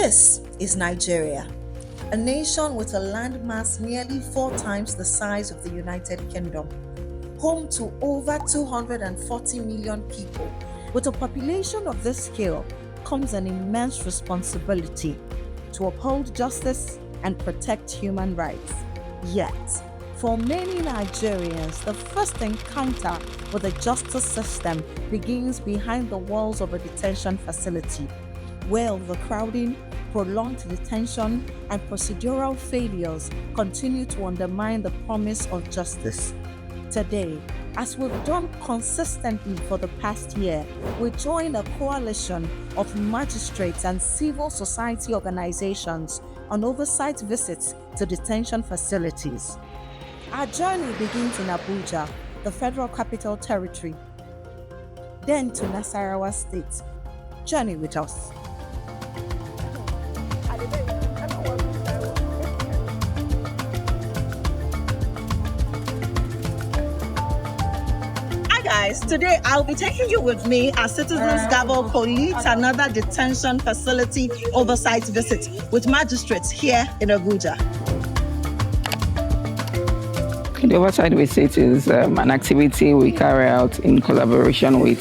This is Nigeria, a nation with a landmass nearly 4 times the size of the United Kingdom, home to over 240 million people. With a population of this scale comes an immense responsibility to uphold justice and protect human rights. Yet, for many Nigerians, the first encounter with the justice system begins behind the walls of a detention facility, where overcrowding, prolonged detention, and procedural failures continue to undermine the promise of justice. Today, as we've done consistently for the past year, we join a coalition of magistrates and civil society organizations on oversight visits to detention facilities. Our journey begins in Abuja, the Federal Capital Territory, then to Nasarawa State. Journey with us. Guys, today I'll be taking you with me as citizens gather police another detention facility oversight visit with magistrates here in Abuja. The oversight visit is an activity we carry out in collaboration with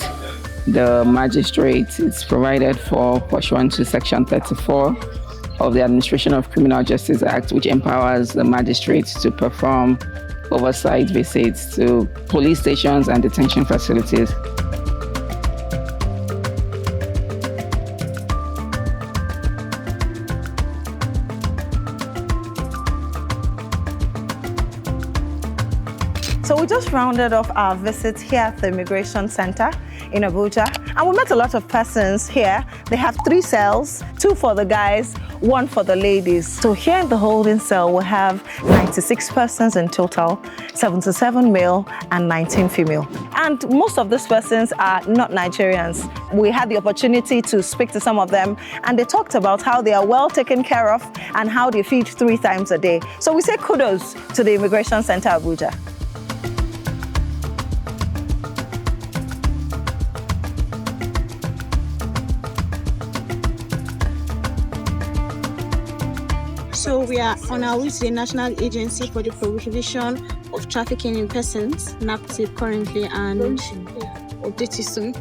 the magistrates. It's provided for pursuant to Section 34 of the Administration of Criminal Justice Act, which empowers the magistrates to perform oversight visits to police stations and detention facilities. So we just rounded off our visit here at the Immigration Center in Abuja, and we met a lot of persons here. They have 3 cells, 2 for the guys, 1 for the ladies. So here in the holding cell, we have 96 persons in total, 77 male and 19 female. And most of these persons are not Nigerians. We had the opportunity to speak to some of them, and they talked about how they are well taken care of and how they feed 3 times a day. So we say kudos to the Immigration Center Abuja. So we are on our way to the National Agency for the Prohibition of Trafficking in Persons, NAPTIP currently, and update you soon.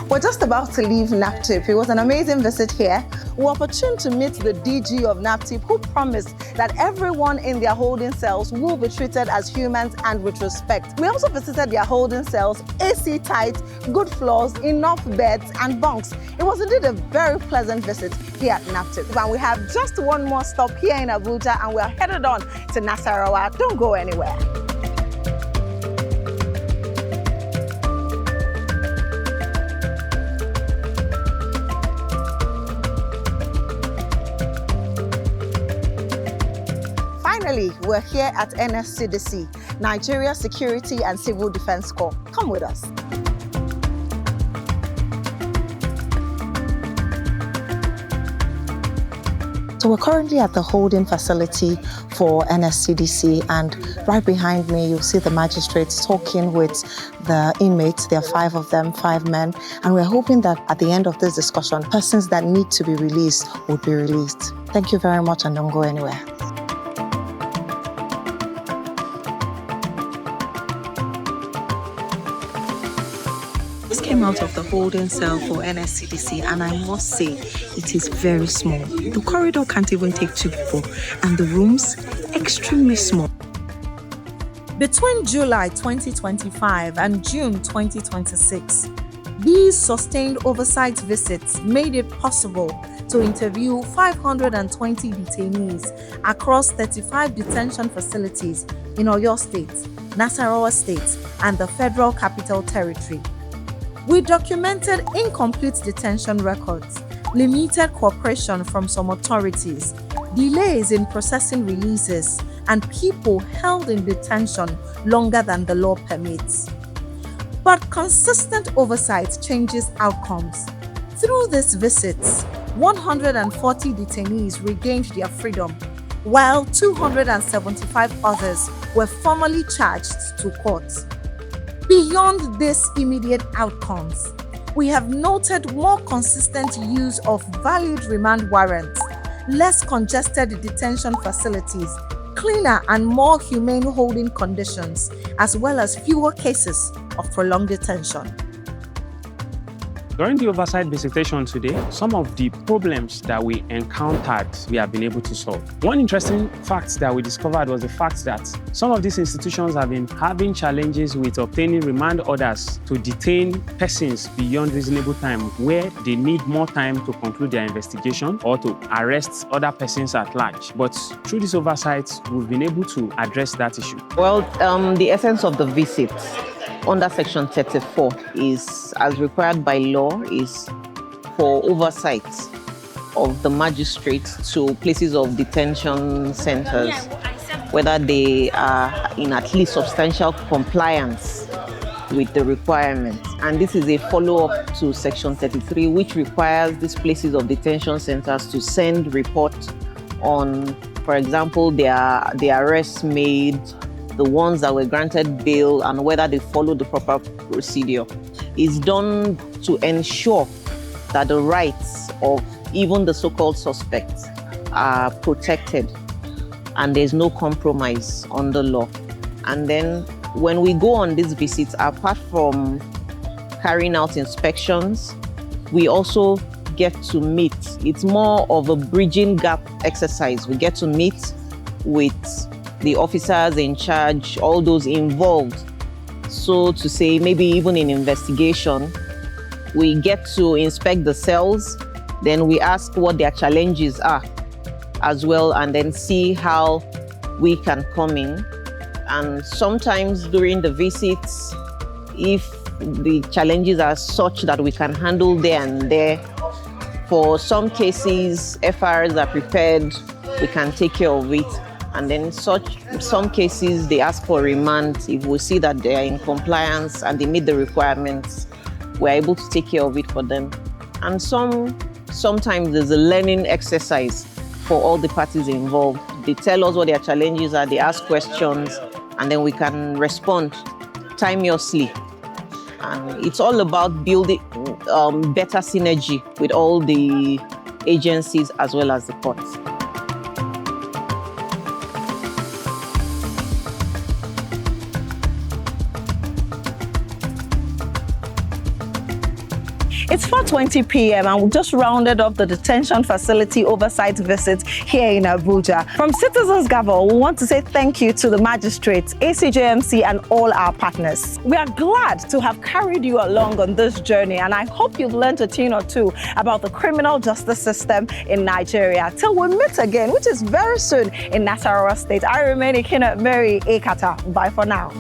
We're just about to leave NAPTIP. It was an amazing visit here. We were opportune to meet the DG of NAPTIP, who promised that everyone in their holding cells will be treated as humans and with respect. We also visited their holding cells, AC tight, good floors, enough beds and bunks. It was indeed a very pleasant visit here at NAPTIP. And we have just one more stop here in Abuja, and we're headed on to Nasarawa. Don't go anywhere. Finally, we're here at NSCDC, Nigeria Security and Civil Defense Corps. Come with us. So we're currently at the holding facility for NSCDC, and right behind me you'll see the magistrates talking with the inmates. There are 5 of them, 5 men, and we're hoping that at the end of this discussion, persons that need to be released will be released. Thank you very much, and don't go anywhere. Came out of the holding cell for NSCDC, and I must say it is very small. The corridor can't even take 2 people, and the rooms extremely small. Between July 2025 and June 2026, these sustained oversight visits made it possible to interview 520 detainees across 35 detention facilities in Oyo State, Nasarawa State, and the Federal Capital Territory. We documented incomplete detention records, limited cooperation from some authorities, delays in processing releases, and people held in detention longer than the law permits. But consistent oversight changes outcomes. Through these visits, 140 detainees regained their freedom, while 275 others were formally charged to court. Beyond these immediate outcomes, we have noted more consistent use of valid remand warrants, less congested detention facilities, cleaner and more humane holding conditions, as well as fewer cases of prolonged detention. During the oversight visitation today, some of the problems that we encountered, we have been able to solve. One interesting fact that we discovered was the fact that some of these institutions have been having challenges with obtaining remand orders to detain persons beyond reasonable time, where they need more time to conclude their investigation or to arrest other persons at large. But through this oversight, we've been able to address that issue. Well, the essence of the visit under Section 34 is, as required by law, is for oversight of the magistrate to places of detention centers, whether they are in at least substantial compliance with the requirements. And this is a follow-up to Section 33, which requires these places of detention centers to send report on, for example, the arrests made, the ones that were granted bail, and whether they follow the proper procedure. Is done to ensure that the rights of even the so-called suspects are protected and there's no compromise on the law. And then when we go on these visits, apart from carrying out inspections, we also get to meet. It's more of a bridging gap exercise. We get to meet with the officers in charge, all those involved. So to say, maybe even in investigation, we get to inspect the cells, then we ask what their challenges are as well, and then see how we can come in. And sometimes during the visits, if the challenges are such that we can handle there and there, for some cases, FRs are prepared, we can take care of it. And then some cases, they ask for remand. If we see that they are in compliance and they meet the requirements, we're able to take care of it for them. And sometimes there's a learning exercise for all the parties involved. They tell us what their challenges are, they ask questions, and then we can respond timeously. And it's all about building better synergy with all the agencies as well as the courts. It's 4:20 p.m. and we just rounded up the detention facility oversight visit here in Abuja. From Citizens Gavel, we want to say thank you to the magistrates, ACJMC, and all our partners. We are glad to have carried you along on this journey, and I hope you've learned a thing or two about the criminal justice system in Nigeria. Till we meet again, which is very soon in Nasarawa State, I remain Ikena Mary Ekata. Bye for now.